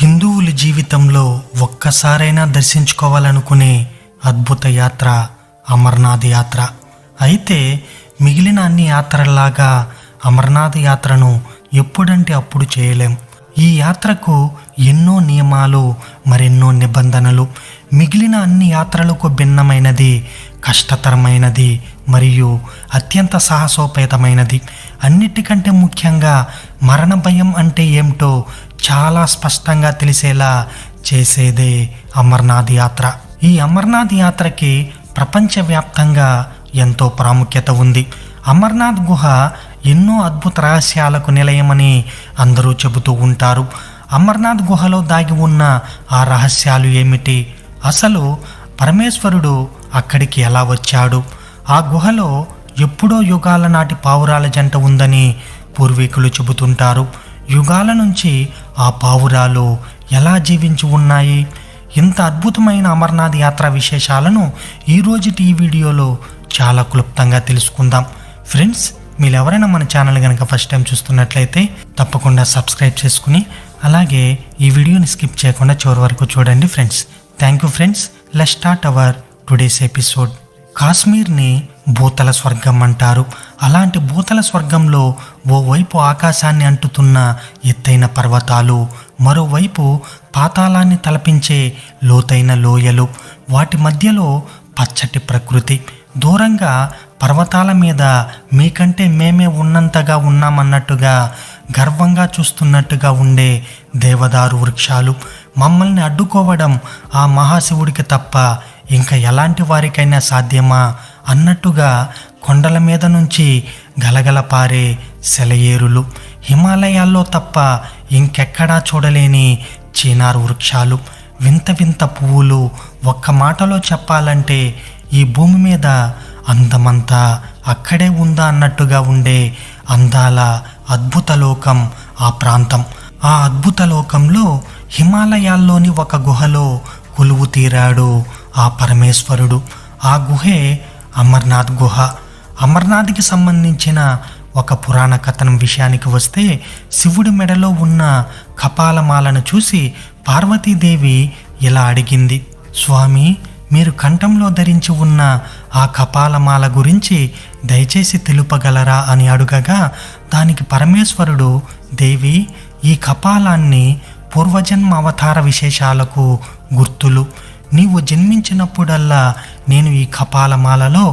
హిందువుల జీవితంలో ఒక్కసారైనా దర్శించుకోవాలనుకునే అద్భుత యాత్ర అమర్నాథ్ యాత్ర. అయితే మిగిలిన అన్ని యాత్రల్లాగా అమర్నాథ్ యాత్రను ఎప్పుడంటే అప్పుడు చేయలేం. ఈ యాత్రకు ఎన్నో నియమాలు, మరెన్నో నిబంధనలు. మిగిలిన అన్ని యాత్రలకు భిన్నమైనది, కష్టతరమైనది మరియు అత్యంత సాహసోపేతమైనది. అన్నిటికంటే ముఖ్యంగా మరణ భయం అంటే ఏమిటో చాలా స్పష్టంగా తెలిసేలా చేసేదే అమర్నాథ్ యాత్ర. ఈ అమర్నాథ్ యాత్రకి ప్రపంచవ్యాప్తంగా ఎంతో ప్రాముఖ్యత ఉంది. అమర్నాథ్ గుహ ఎన్నో అద్భుత రహస్యాలకు నిలయమని అందరూ చెబుతూ ఉంటారు. అమర్నాథ్ గుహలో దాగి ఉన్న ఆ రహస్యాలు ఏమిటి? అసలు పరమేశ్వరుడు అక్కడికి ఎలా వచ్చాడు? ఆ గుహలో ఎప్పుడో యుగాల నాటి పావురాల జంట ఉందని పూర్వీకులు చెబుతుంటారు. యుగాల నుంచి ఆ పావురాలు ఎలా జీవించి ఉన్నాయి? ఇంత అద్భుతమైన అమర్నాథ్ యాత్ర విశేషాలను ఈరోజుటి ఈ వీడియోలో చాలా క్లుప్తంగా తెలుసుకుందాం. ఫ్రెండ్స్, మీరు ఎవరైనా మన ఛానల్ కనుక ఫస్ట్ టైం చూస్తున్నట్లయితే తప్పకుండా సబ్స్క్రైబ్ చేసుకుని అలాగే ఈ వీడియోని స్కిప్ చేయకుండా చివరి వరకు చూడండి friends. Thank you friends. Let's start our today's episode. కాశ్మీర్ని భూతల స్వర్గం అంటారు. అలాంటి భూతల స్వర్గంలో ఓవైపు ఆకాశాన్ని అంటుతున్న ఎత్తైన పర్వతాలు, మరోవైపు పాతాళాన్ని తలపించే లోతైన లోయలు, వాటి మధ్యలో పచ్చటి ప్రకృతి. దూరంగా పర్వతాల మీద మీకంటే మేమే ఉన్నంతగా ఉన్నామన్నట్టుగా గర్వంగా చూస్తున్నట్టుగా ఉండే దేవదారు వృక్షాలు. మమ్మల్ని అడ్డుకోవడం ఆ మహాశివుడికి తప్ప ఇంకా ఎలాంటి వారికైనా సాధ్యమా అన్నట్టుగా కొండల మీద నుంచి గలగల పారే సెలయేరులు. హిమాలయాల్లో తప్ప ఇంకెక్కడా చూడలేని చీనారు వృక్షాలు, వింత వింత పువ్వులు. ఒక్క మాటలో చెప్పాలంటే ఈ భూమి మీద అందమంతా అక్కడే ఉందా అన్నట్టుగా ఉండే అందాల అద్భుత లోకం ఆ ప్రాంతం. ఆ అద్భుత లోకంలో హిమాలయాల్లోని ఒక గుహలో కొలువు తీరాడు ఆ పరమేశ్వరుడు. ఆ గుహే అమర్నాథ్ గుహ. అమర్నాథ్కి సంబంధించిన ఒక పురాణ కథనం విషయానికి వస్తే, శివుడి మెడలో ఉన్న కపాలమాలను చూసి పార్వతీదేవి ఇలా అడిగింది, స్వామి, మీరు కంఠంలో ధరించి ఉన్న ఆ కపాలమాల గురించి దయచేసి తెలుపగలరా అని అడుగగా, దానికి పరమేశ్వరుడు, దేవి, ఈ కపాలాన్ని పూర్వజన్మ అవతార విశేషాలకు గుర్తులు. నీవు జన్మించినప్పుడల్లా నేను ఈ కపాలమాలలో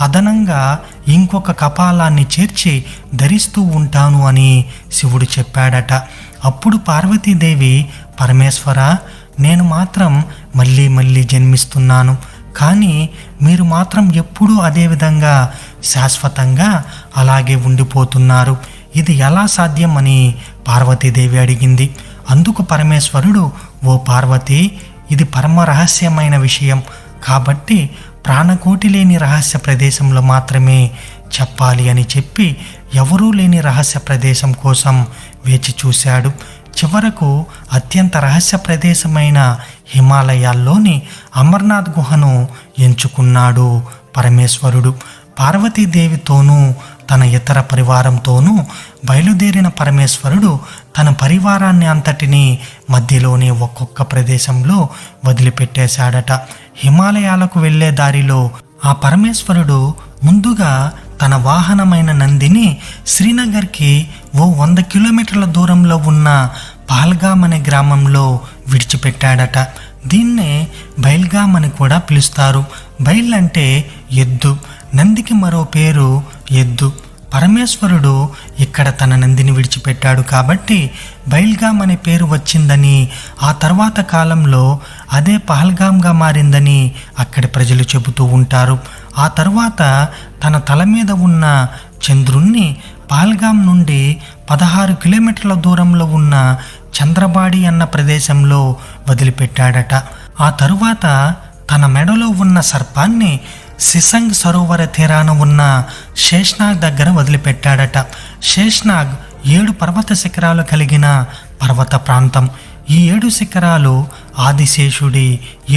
అదనంగా ఇంకొక కపాలాన్ని చేర్చి ధరిస్తూ ఉంటాను అని శివుడు చెప్పాడట. అప్పుడు పార్వతీదేవి, పరమేశ్వర, నేను మాత్రం మళ్ళీ మళ్ళీ జన్మిస్తున్నాను, కానీ మీరు మాత్రం ఎప్పుడూ అదే విధంగా శాశ్వతంగా అలాగే ఉండిపోతున్నారు. ఇది ఎలా సాధ్యం అని పార్వతీదేవి అడిగింది. అందుకు పరమేశ్వరుడు, ఓ పార్వతి, ఇది పరమ రహస్యమైన విషయం కాబట్టి ప్రాణకోటి లేని రహస్య ప్రదేశంలో మాత్రమే చెప్పాలి అని చెప్పి ఎవరూ లేని రహస్య ప్రదేశం కోసం వేచి చూశాడు. చివరకు అత్యంత రహస్య ప్రదేశమైన హిమాలయాల్లోని అమర్నాథ్ గుహను ఎంచుకున్నాడు పరమేశ్వరుడు. పార్వతీదేవితోనూ తన ఇతర పరివారంతోనూ బయలుదేరిన పరమేశ్వరుడు తన పరివారాన్ని అంతటినీ మధ్యలోనే ఒక్కొక్క ప్రదేశంలో వదిలిపెట్టేశాడట. హిమాలయాలకు వెళ్ళే దారిలో ఆ పరమేశ్వరుడు ముందుగా తన వాహనమైన నందిని శ్రీనగర్కి ఓ 100 కిలోమీటర్ల దూరంలో ఉన్న పహల్గామ్ అనే గ్రామంలో విడిచిపెట్టాడట. దీన్నే బైల్గామ్ అని కూడా పిలుస్తారు. బైల్ అంటే ఎద్దు, నందికి మరో పేరు ఎద్దు. పరమేశ్వరుడు ఇక్కడ తన నందిని విడిచిపెట్టాడు కాబట్టి బైల్గామ్ అనే పేరు వచ్చిందని, ఆ తర్వాత కాలంలో అదే పహల్గామ్గా మారిందని అక్కడి ప్రజలు చెబుతూ ఉంటారు. ఆ తర్వాత తన తల మీద ఉన్న చంద్రుణ్ణి పహల్గామ్ నుండి 16 కిలోమీటర్ల దూరంలో ఉన్న చంద్రబాడి అన్న ప్రదేశంలో వదిలిపెట్టాడట. ఆ తరువాత తన మెడలో ఉన్న సర్పాన్ని సిసంగ్ సరోవర తీరాన ఉన్న శేష్నాగ్ దగ్గర వదిలిపెట్టాడట. శేష్నాగ్ 7 పర్వత శిఖరాలు కలిగిన పర్వత ప్రాంతం. ఈ 7 శిఖరాలు ఆదిశేషుడి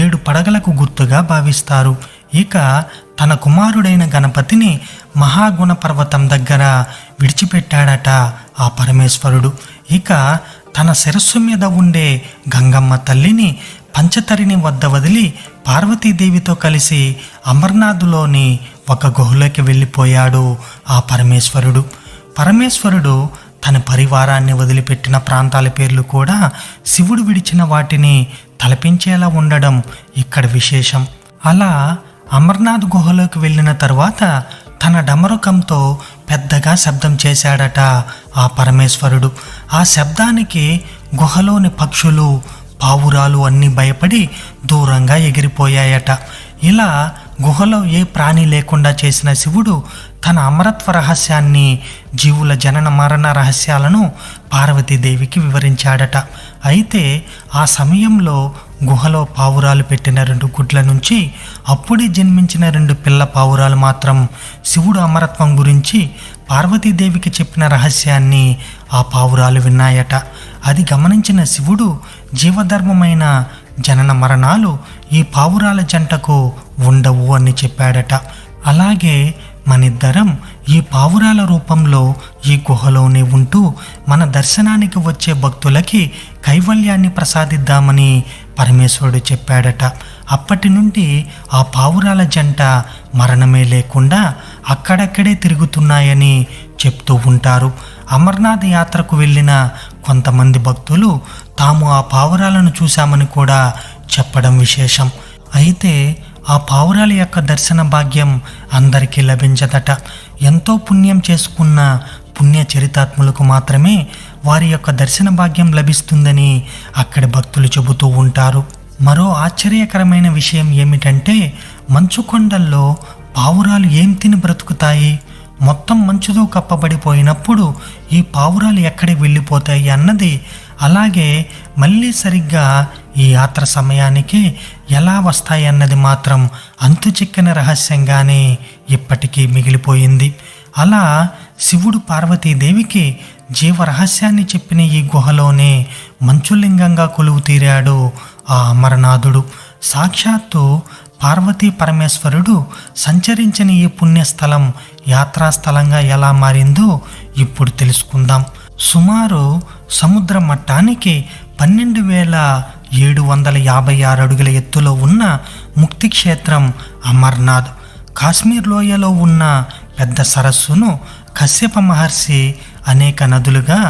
7 పడగలకు గుర్తుగా భావిస్తారు. ఇక తన కుమారుడైన గణపతిని మహాగుణ పర్వతం దగ్గర విడిచిపెట్టాడట ఆ పరమేశ్వరుడు. ఇక తన శిరస్సు మీద ఉండే గంగమ్మ తల్లిని పంచతరిని వద్ద వదిలి పార్వతీదేవితో కలిసి అమర్నాథ్లోని ఒక గుహలోకి వెళ్ళిపోయాడు ఆ పరమేశ్వరుడు తన పరివారాన్ని వదిలిపెట్టిన ప్రాంతాల పేర్లు కూడా శివుడు విడిచిన వాటిని తలపించేలా ఉండడం ఇక్కడ విశేషం. అలా అమర్నాథ్ గుహలోకి వెళ్ళిన తరువాత తన డమరుకంతో పెద్దగా శబ్దం చేశాడట ఆ పరమేశ్వరుడు. ఆ శబ్దానికి గుహలోని పక్షులు, పావురాలు అన్నీ భయపడి దూరంగా ఎగిరిపోయాయట. ఇలా గుహలో ఏ ప్రాణి లేకుండా చేసిన శివుడు తన అమరత్వ రహస్యాన్ని, జీవుల జనన మరణ రహస్యాలను పార్వతీదేవికి వివరించాడట. అయితే ఆ సమయంలో గుహలో పావురాలు పెట్టిన 2 గుడ్ల నుంచి అప్పుడే జన్మించిన 2 పిల్ల పావురాలు మాత్రం శివుడు అమరత్వం గురించి పార్వతీదేవికి చెప్పిన రహస్యాన్ని ఆ పావురాలు విన్నాయట. అది గమనించిన శివుడు జీవధర్మమైన జనన మరణాలు ఈ పావురాల జంటకు ఉండవు అని చెప్పాడట. అలాగే మనిద్దరం ఈ పావురాల రూపంలో ఈ గుహలోనే ఉంటూ మన దర్శనానికి వచ్చే భక్తులకి కైవల్యాన్ని ప్రసాదిద్దామని పరమేశ్వరుడు చెప్పాడట. అప్పటి నుండి ఆ పావురాల జంట మరణమే లేకుండా అక్కడక్కడే తిరుగుతున్నాయని చెప్తూ ఉంటారు. అమర్నాథ్ యాత్రకు వెళ్ళిన కొంతమంది భక్తులు తాము ఆ పావురాలను చూశామని కూడా చెప్పడం విశేషం. అయితే ఆ పావురాల యొక్క దర్శన భాగ్యం అందరికీ లభించదట. ఎంతో పుణ్యం చేసుకున్న పుణ్య చరితాత్ములకు మాత్రమే వారి యొక్క దర్శన భాగ్యం లభిస్తుందని అక్కడి భక్తులు చెబుతూ ఉంటారు. మరో ఆశ్చర్యకరమైన విషయం ఏమిటంటే, మంచు కొండల్లో పావురాలు ఏం తిని బ్రతుకుతాయి? మొత్తం మంచుతో కప్పబడిపోయినప్పుడు ఈ పావురాలు ఎక్కడికి వెళ్ళిపోతాయి అన్నది, అలాగే మళ్ళీ సరిగ్గా ఈ యాత్ర సమయానికి ఎలా వస్తాయి అన్నది మాత్రం అంతు చిక్కని రహస్యంగానే ఇప్పటికీ మిగిలిపోయింది. అలా శివుడు పార్వతీదేవికి జీవరహస్యాన్ని చెప్పిన ఈ గుహలోనే మంచులింగంగా కొలువు తీరాడు ఆ అమరనాథుడు. సాక్షాత్తు పార్వతీ పరమేశ్వరుడు సంచరించిన ఈ పుణ్యస్థలం యాత్రాస్థలంగా ఎలా మారిందో ఇప్పుడు తెలుసుకుందాం. సుమారు సముద్ర మట్టానికి 12,756 అడుగుల ఎత్తులో ఉన్న ముక్తి క్షేత్రం అమర్నాథ్. కాశ్మీర్ లోయలో ఉన్న పెద్ద సరస్సును కశ్యప మహర్షి అనేక నదులుగా,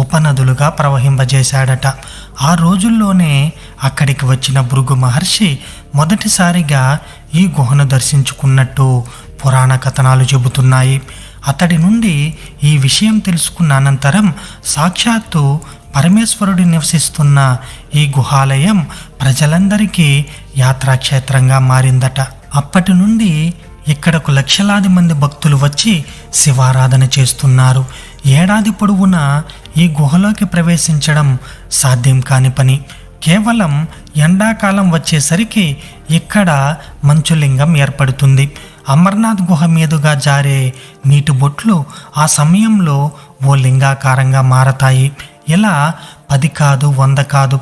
ఉపనదులుగా ప్రవహింపజేశాడట. ఆ రోజుల్లోనే అక్కడికి వచ్చిన భృగు మహర్షి మొదటిసారిగా ఈ గుహను దర్శించుకున్నట్టు పురాణ కథనాలు చెబుతున్నాయి. అతడి నుండి ఈ విషయం తెలుసుకున్న అనంతరం సాక్షాత్తు పరమేశ్వరుడు నివసిస్తున్న ఈ గుహాలయం ప్రజలందరికీ యాత్రాక్షేత్రంగా మారిందట. అప్పటి నుండి ఇక్కడకు లక్షలాది మంది భక్తులు వచ్చి శివారాధన చేస్తున్నారు. ఏడాది పొడవునా ఈ గుహలోకి ప్రవేశించడం సాధ్యం కాని పని. కేవలం ఎండాకాలం వచ్చేసరికి ఇక్కడ మంచులింగం ఏర్పడుతుంది. అమర్నాథ్ గుహ మీదుగా జారే నీటి బొట్లు ఆ సమయంలో ఓ లింగాకారంగా మారతాయి. ఇలా 10 కాదు 100 కాదు,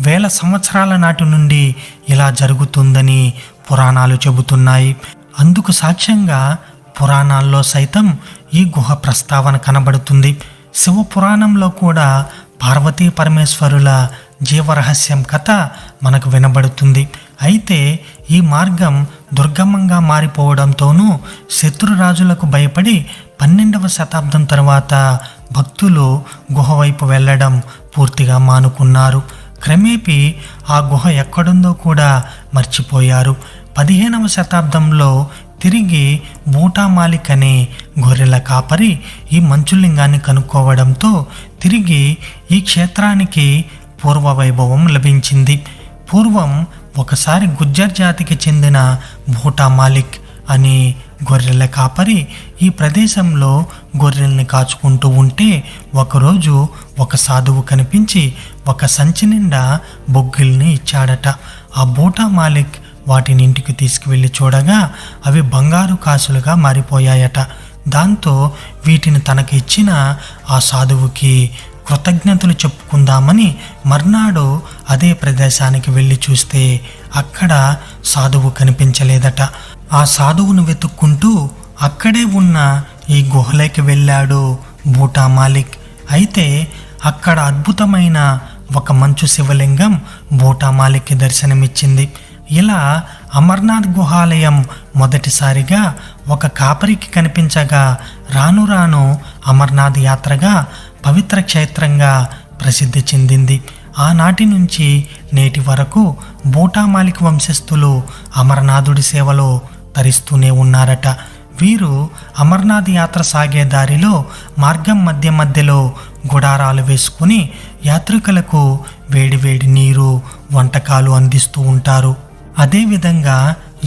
వేల సంవత్సరాల నాటి నుండి ఇలా జరుగుతుందని పురాణాలు చెబుతున్నాయి. అందుకు సాక్ష్యంగా పురాణాల్లో సైతం ఈ గుహ ప్రస్తావన కనబడుతుంది. శివ పురాణంలో కూడా పార్వతీ పరమేశ్వరుల జీవరహస్యం కథ మనకు వినబడుతుంది. అయితే ఈ మార్గం దుర్గమంగా మారిపోవడంతోనూ శత్రురాజులకు భయపడి 12వ శతాబ్దం తర్వాత భక్తులు గుహ వైపు వెళ్ళడం పూర్తిగా మానుకున్నారు. క్రమేపీ ఆ గుహ ఎక్కడుందో కూడా మర్చిపోయారు. 15వ శతాబ్దంలో తిరిగి బూటా మాలిక్ అనే గొర్రెల కాపరి ఈ మంచులింగాన్ని కనుక్కోవడంతో తిరిగి ఈ క్షేత్రానికి పూర్వ వైభవం లభించింది. పూర్వం ఒకసారి గుజ్జర్ జాతికి చెందిన బూటా మాలిక్ అనే గొర్రెల కాపరి ఈ ప్రదేశంలో గొర్రెల్ని కాచుకుంటూ ఉంటే ఒకరోజు ఒక సాధువు కనిపించి ఒక సంచి నిండా బొగ్గిల్ని ఇచ్చాడట. ఆ బూటా మాలిక్ వాటిని ఇంటికి తీసుకువెళ్ళి చూడగా అవి బంగారు కాసులుగా మారిపోయాయట. దాంతో వీటిని తనకి ఇచ్చిన ఆ సాధువుకి కృతజ్ఞతలు చెప్పుకుందామని మర్నాడు అదే ప్రదేశానికి వెళ్ళి చూస్తే అక్కడ సాధువు కనిపించలేదట. ఆ సాధువును వెతుక్కుంటూ అక్కడే ఉన్న ఈ గుహలోకి వెళ్ళాడు బూటా మాలిక్. అయితే అక్కడ అద్భుతమైన ఒక మంచు శివలింగం బూటామాలికి దర్శనమిచ్చింది. ఇలా అమర్నాథ్ గుహాలయం మొదటిసారిగా ఒక కాపరికి కనిపించగా రాను రాను అమర్నాథ్ యాత్రగా పవిత్ర క్షేత్రంగా ప్రసిద్ధి చెందింది. ఆనాటి నుంచి నేటి వరకు బూటామాలిక్ వంశస్థులు అమరనాథుడి సేవలో తరిస్తూనే ఉన్నారట. వీరు అమర్నాథ్ యాత్ర సాగే దారిలో మార్గం మధ్యలో గుడారాలు వేసుకుని యాత్రికులకు వేడివేడి నీరు, వంటకాలు అందిస్తూ ఉంటారు. అదేవిధంగా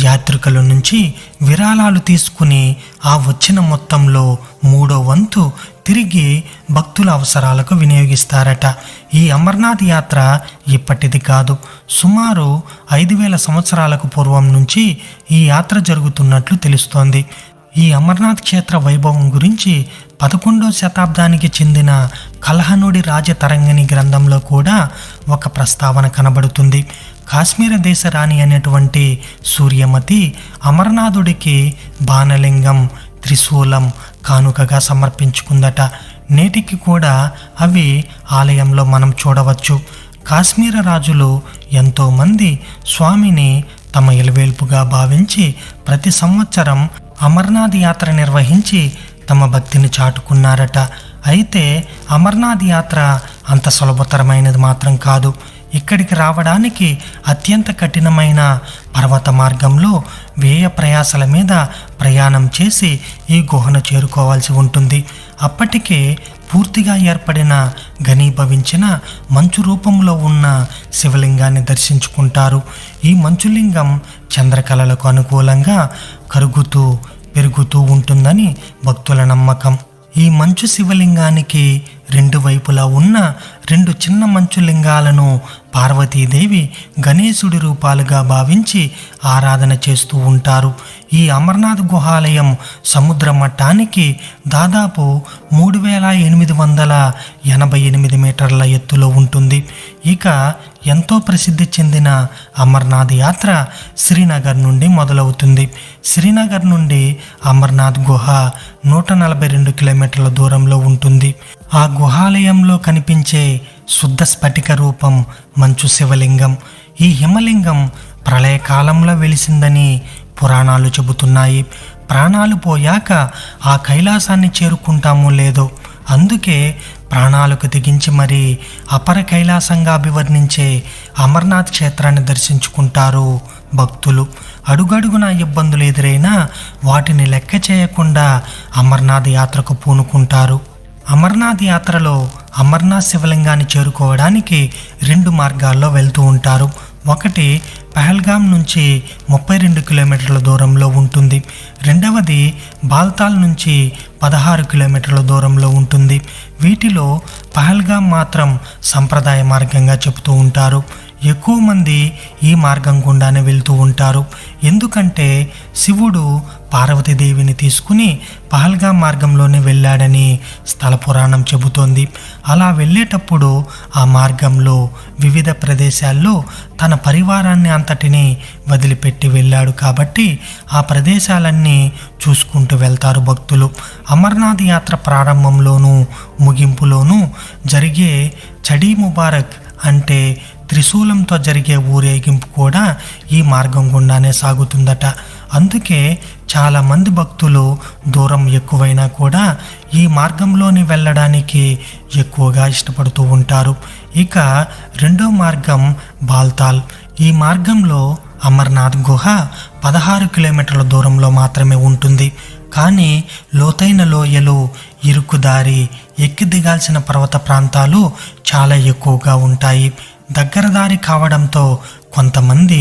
యాత్రికుల నుంచి విరాళాలు తీసుకుని ఆ వచ్చిన మొత్తంలో 3వ వంతు తిరిగి భక్తుల అవసరాలకు వినియోగిస్తారట. ఈ అమర్నాథ్ యాత్ర ఇప్పటిది కాదు. సుమారు 5000 సంవత్సరాలకు పూర్వం నుంచి ఈ యాత్ర జరుగుతున్నట్లు తెలుస్తోంది. ఈ అమర్నాథ్ క్షేత్ర వైభవం గురించి 11వ శతాబ్దానికి చెందిన కల్హనుడి రాజతరంగిణి గ్రంథంలో కూడా ఒక ప్రస్తావన కనబడుతుంది. కాశ్మీర దేశ రాణి అనేటువంటి సూర్యమతి అమర్నాథుడికి బాణలింగం, త్రిశూలం కానుకగా సమర్పించుకుందట. నేటికి కూడా అవి ఆలయంలో మనం చూడవచ్చు. కాశ్మీర రాజులు ఎంతోమంది స్వామిని తమ ఇలవేల్పుగా భావించి ప్రతి సంవత్సరం అమర్నాథ్ యాత్ర నిర్వహించి తమ భక్తిని చాటుకున్నారట. అయితే అమర్నాథ్ యాత్ర అంత సులభతరమైనది మాత్రం కాదు. ఇక్కడికి రావడానికి అత్యంత కఠినమైన పర్వత మార్గంలో వ్యయ ప్రయాసల మీద ప్రయాణం చేసి ఈ గుహను చేరుకోవాల్సి ఉంటుంది. అప్పటికే పూర్తిగా ఏర్పడిన ఘనీభవించిన మంచు రూపంలో ఉన్న శివలింగాన్ని దర్శించుకుంటారు. ఈ మంచులింగం చంద్రకళలకు అనుకూలంగా కరుగుతూ పెరుగుతూ ఉంటుందని భక్తుల నమ్మకం. ఈ మంచు శివలింగానికి 2 వైపులా ఉన్న 2 చిన్న మంచు లింగాలను పార్వతీదేవి గణేశుడి రూపాలుగా భావించి ఆరాధన చేస్తూ ఉంటారు. ఈ అమర్నాథ్ గుహాలయం సముద్ర మట్టానికి దాదాపు 3888 మీటర్ల ఎత్తులో ఉంటుంది. ఇక ఎంతో ప్రసిద్ధి చెందిన అమర్నాథ్ యాత్ర శ్రీనగర్ నుండి మొదలవుతుంది. శ్రీనగర్ నుండి అమర్నాథ్ గుహ 142 కిలోమీటర్ల దూరంలో ఉంటుంది. ఆ గుహాలయంలో కనిపించే శుద్ధ స్ఫటిక రూపం మంచు శివలింగం. ఈ హిమలింగం ప్రళయకాలంలో వెలిసిందని పురాణాలు చెబుతున్నాయి. ప్రాణాలు పోయాక ఆ కైలాసాన్ని చేరుకుంటామో లేదో, అందుకే ప్రాణాలకు తెగించి మరీ అపర కైలాసంగా అభివర్ణించే అమర్నాథ్ క్షేత్రాన్ని దర్శించుకుంటారు భక్తులు. అడుగడుగున ఇబ్బందులు ఎదురైనా వాటిని లెక్క చేయకుండా అమర్నాథ్ యాత్రకు పూనుకుంటారు. అమర్నాథ్ యాత్రలో అమర్నాథ్ శివలింగాన్ని చేరుకోవడానికి 2 మార్గాల్లో వెళ్తూ ఉంటారు. ఒకటి పహల్గాం నుంచి 32 కిలోమీటర్ల దూరంలో ఉంటుంది. రెండవది బాల్తాల్ నుంచి 16 కిలోమీటర్ల దూరంలో ఉంటుంది. వీటిలో పహల్గాం మాత్రం సంప్రదాయ మార్గంగా చెబుతూ ఉంటారు. ఎక్కువ మంది ఈ మార్గం గుండానే వెళ్తూ ఉంటారు. ఎందుకంటే శివుడు పార్వతీదేవిని తీసుకుని పహల్గాం మార్గంలోనే వెళ్ళాడని స్థల పురాణం చెబుతోంది. అలా వెళ్ళేటప్పుడు ఆ మార్గంలో వివిధ ప్రదేశాల్లో తన పరివారాన్ని అంతటిని వదిలిపెట్టి వెళ్ళాడు కాబట్టి ఆ ప్రదేశాలన్నీ చూసుకుంటూ వెళ్తారు భక్తులు. అమర్నాథ్ యాత్ర ప్రారంభంలోనూ ముగింపులోనూ జరిగే చడీ ముబారక్ అంటే త్రిశూలంతో జరిగే ఊరేగింపు కూడా ఈ మార్గం గుండానే సాగుతుందట. అందుకే చాలామంది భక్తులు దూరం ఎక్కువైనా కూడా ఈ మార్గంలోని వెళ్ళడానికి ఎక్కువగా ఇష్టపడుతూ ఉంటారు. ఇక 2వ మార్గం బాల్తాల్. ఈ మార్గంలో అమర్నాథ్ గుహ 16 కిలోమీటర్ల దూరంలో మాత్రమే ఉంటుంది. కానీ లోతైన లోయలు, ఇరుకుదారి, ఎక్కి దిగాల్సిన పర్వత ప్రాంతాలు చాలా ఎక్కువగా ఉంటాయి. దగ్గర దారి కావడంతో కొంతమంది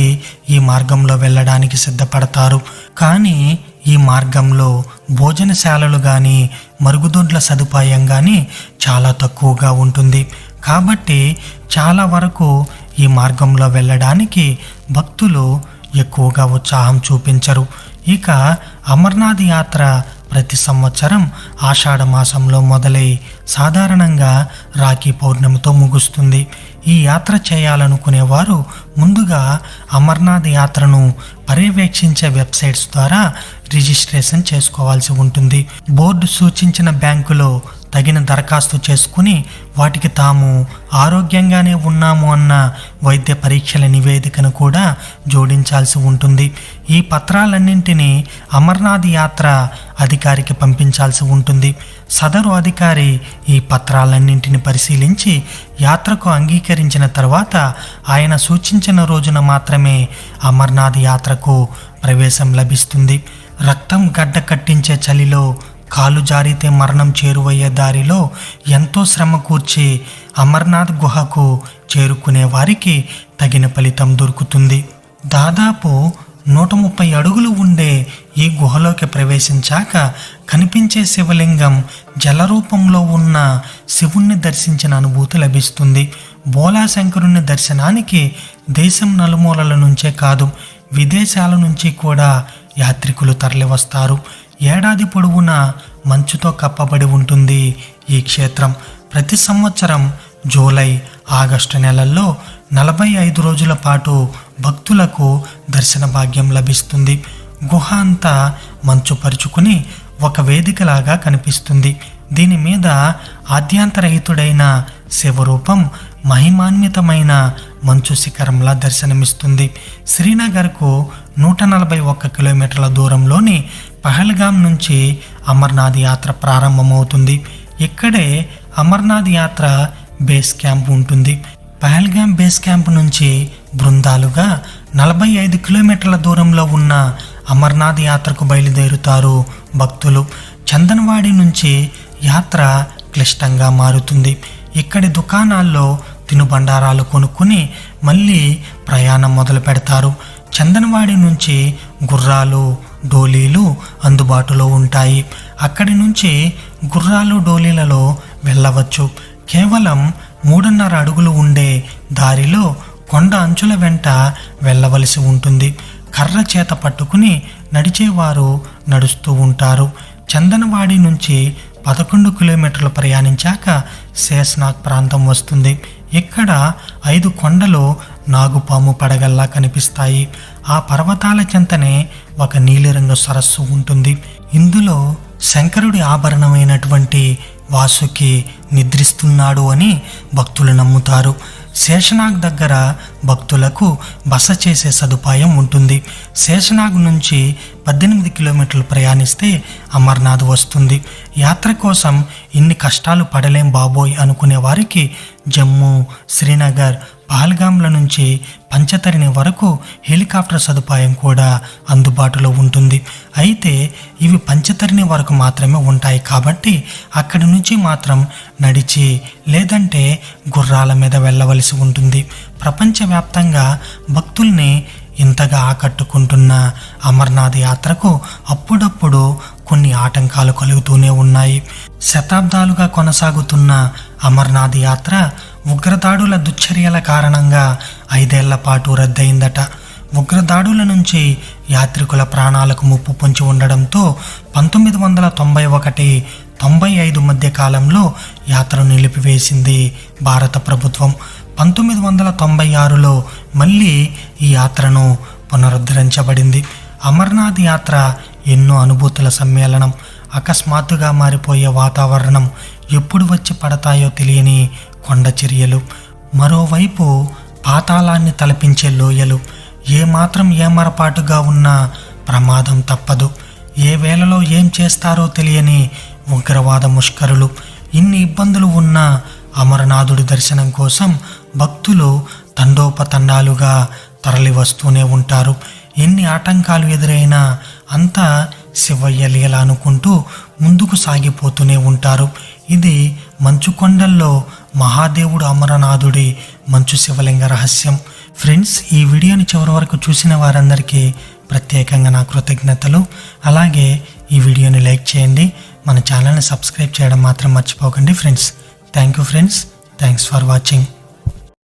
ఈ మార్గంలో వెళ్ళడానికి సిద్ధపడతారు. కానీ ఈ మార్గంలో భోజనశాలలు కానీ మరుగుదొడ్ల సదుపాయం కానీ చాలా తక్కువగా ఉంటుంది. కాబట్టి చాలా వరకు ఈ మార్గంలో వెళ్ళడానికి భక్తులు ఎక్కువగా ఉత్సాహం చూపించరు. ఇక అమర్నాథ్ యాత్ర ప్రతి సంవత్సరం ఆషాఢ మాసంలో మొదలై సాధారణంగా రాఖీ పౌర్ణమితో ముగుస్తుంది. ఈ యాత్ర చేయాలనుకునేవారు ముందుగా అమర్నాథ్ యాత్రను పర్యవేక్షించే వెబ్సైట్స్ ద్వారా రిజిస్ట్రేషన్ చేసుకోవాల్సి ఉంటుంది. బోర్డు సూచించిన బ్యాంకులో తగిన దరఖాస్తు చేసుకుని వాటికి తాము ఆరోగ్యంగానే ఉన్నాము అన్న వైద్య పరీక్షల నివేదికను కూడా జోడించాల్సి ఉంటుంది. ఈ పత్రాలన్నింటినీ అమర్నాథ్ యాత్ర అధికారికి పంపించాల్సి ఉంటుంది. సదరు అధికారి ఈ పత్రాలన్నింటిని పరిశీలించి యాత్రకు అంగీకరించిన తర్వాత ఆయన సూచించిన రోజున మాత్రమే అమర్నాథ్ యాత్రకు ప్రవేశం లభిస్తుంది. రక్తం గడ్డ కట్టించే చలిలో కాలు జారితే మరణం చేరువయ్యే దారిలో ఎంతో శ్రమ కూర్చి అమర్నాథ్ గుహకు చేరుకునే వారికి తగిన ఫలితం దొరుకుతుంది. దాదాపు 130 అడుగులు ఉండే ఈ గుహలోకి ప్రవేశించాక కనిపించే శివలింగం జలరూపంలో ఉన్న శివుణ్ణి దర్శించిన అనుభూతి లభిస్తుంది. బోలాశంకరుని దర్శనానికి దేశం నలుమూలల నుంచే కాదు, విదేశాల నుంచి కూడా యాత్రికులు తరలివస్తారు. ఏడాది పొడవునా మంచుతో కప్పబడి ఉంటుంది ఈ క్షేత్రం. ప్రతి సంవత్సరం జూలై, ఆగస్టు నెలల్లో 45 రోజుల పాటు భక్తులకు దర్శన భాగ్యం లభిస్తుంది. గుహ అంతా మంచు పరుచుకుని ఒక వేదికలాగా కనిపిస్తుంది. దీని మీద ఆద్యాంతరహితుడైన శివరూపం మహిమాన్వితమైన మంచు శిఖరంలా దర్శనమిస్తుంది. శ్రీనగర్కు 141 కిలోమీటర్ల దూరంలోని పహల్గాం నుంచి అమర్నాథ్ యాత్ర ప్రారంభమవుతుంది. ఇక్కడే అమర్నాథ్ యాత్ర బేస్ క్యాంప్ ఉంటుంది. పహల్గాం బేస్ క్యాంప్ నుంచి బృందాలుగా 45 కిలోమీటర్ల దూరంలో ఉన్న అమర్నాథ్ యాత్రకు బయలుదేరుతారు భక్తులు. చందన్వాడి నుంచి యాత్ర క్లిష్టంగా మారుతుంది. ఇక్కడి దుకాణాల్లో తినుబండారాలు కొనుక్కుని మళ్ళీ ప్రయాణం మొదలు పెడతారు. చందన్వాడి నుంచి గుర్రాలు, డోలీలు అందుబాటులో ఉంటాయి. అక్కడి నుంచి గుర్రాలు, డోలీలలో వెళ్ళవచ్చు. కేవలం 3.5 అడుగులు ఉండే దారిలో కొండ అంచుల వెంట వెళ్ళవలసి ఉంటుంది. కర్ర చేత పట్టుకుని నడిచేవారు నడుస్తూ ఉంటారు. చందన్వాడి నుంచి 11 కిలోమీటర్లు ప్రయాణించాక శేషనాగ్ ప్రాంతం వస్తుంది. ఇక్కడ 5 కొండలు నాగుపాము పడగల్లా కనిపిస్తాయి. ఆ పర్వతాల చెంతనే ఒక నీలిరంగు సరస్సు ఉంటుంది. ఇందులో శంకరుడి ఆభరణమైనటువంటి వాసుకి నిద్రిస్తున్నాడు అని భక్తులు నమ్ముతారు. శేషనాగ్ దగ్గర భక్తులకు బస చేసే సదుపాయం ఉంటుంది. శేషనాగ్ నుంచి 18 కిలోమీటర్లు ప్రయాణిస్తే అమర్నాథ్ వస్తుంది. యాత్ర కోసం ఇన్ని కష్టాలు పడలేం బాబోయ్ అనుకునే వారికి జమ్మూ, శ్రీనగర్, పహల్గాంల నుంచి పంచతరిణి వరకు హెలికాప్టర్ సదుపాయం కూడా అందుబాటులో ఉంటుంది. అయితే ఇవి పంచతరిణి వరకు మాత్రమే ఉంటాయి కాబట్టి అక్కడి నుంచి మాత్రం నడిచి లేదంటే గుర్రాల మీద వెళ్ళవలసి ఉంటుంది. ప్రపంచవ్యాప్తంగా భక్తుల్ని ఇంతగా ఆకట్టుకుంటున్న అమర్నాథ్ యాత్రకు అప్పుడప్పుడు కొన్ని ఆటంకాలు కలుగుతూనే ఉన్నాయి. శతాబ్దాలుగా కొనసాగుతున్న అమర్నాథ్ యాత్ర ఉగ్రదాడుల దుశ్చర్యల కారణంగా 5 ఏళ్ల పాటు రద్దయిందట. ఉగ్రదాడుల నుంచి యాత్రికుల ప్రాణాలకు ముప్పు పొంచి ఉండడంతో 1991-95 మధ్య కాలంలో యాత్రను నిలిపివేసింది భారత ప్రభుత్వం. 1996లో మళ్ళీ ఈ యాత్రను పునరుద్ధరించబడింది. అమర్నాథ్ యాత్ర ఎన్నో అనుభూతుల సమ్మేళనం. అకస్మాత్తుగా మారిపోయే వాతావరణం, ఎప్పుడు వచ్చి పడతాయో తెలియని కొండ చర్యలు, మరోవైపు పాతాళాన్ని తలపించే లోయలు, ఏమాత్రం ఏమరపాటుగా ఉన్న ప్రమాదం తప్పదు. ఏ వేళలో ఏం చేస్తారో తెలియని ఉగ్రవాద ముష్కరులు. ఇన్ని ఇబ్బందులు ఉన్న అమరనాథుడి దర్శనం కోసం భక్తులు తండోపతండాలుగా తరలి వస్తూనే ఉంటారు. ఎన్ని ఆటంకాలు ఎదురైనా అంతా శివయ్య లీల అనుకుంటూ ముందుకు సాగిపోతూనే ఉంటారు. ఇది మంచు కొండల్లో మహాదేవుడు అమరనాథుడి మంచు శివలింగ రహస్యం. ఫ్రెండ్స్, ఈ వీడియోని చివరి వరకు చూసిన వారందరికీ ప్రత్యేకంగా నా కృతజ్ఞతలు. అలాగే ఈ వీడియోని లైక్ చేయండి, మన ఛానల్ని సబ్స్క్రైబ్ చేయడం మాత్రం మర్చిపోకండి friends. Thank you friends, thanks for watching.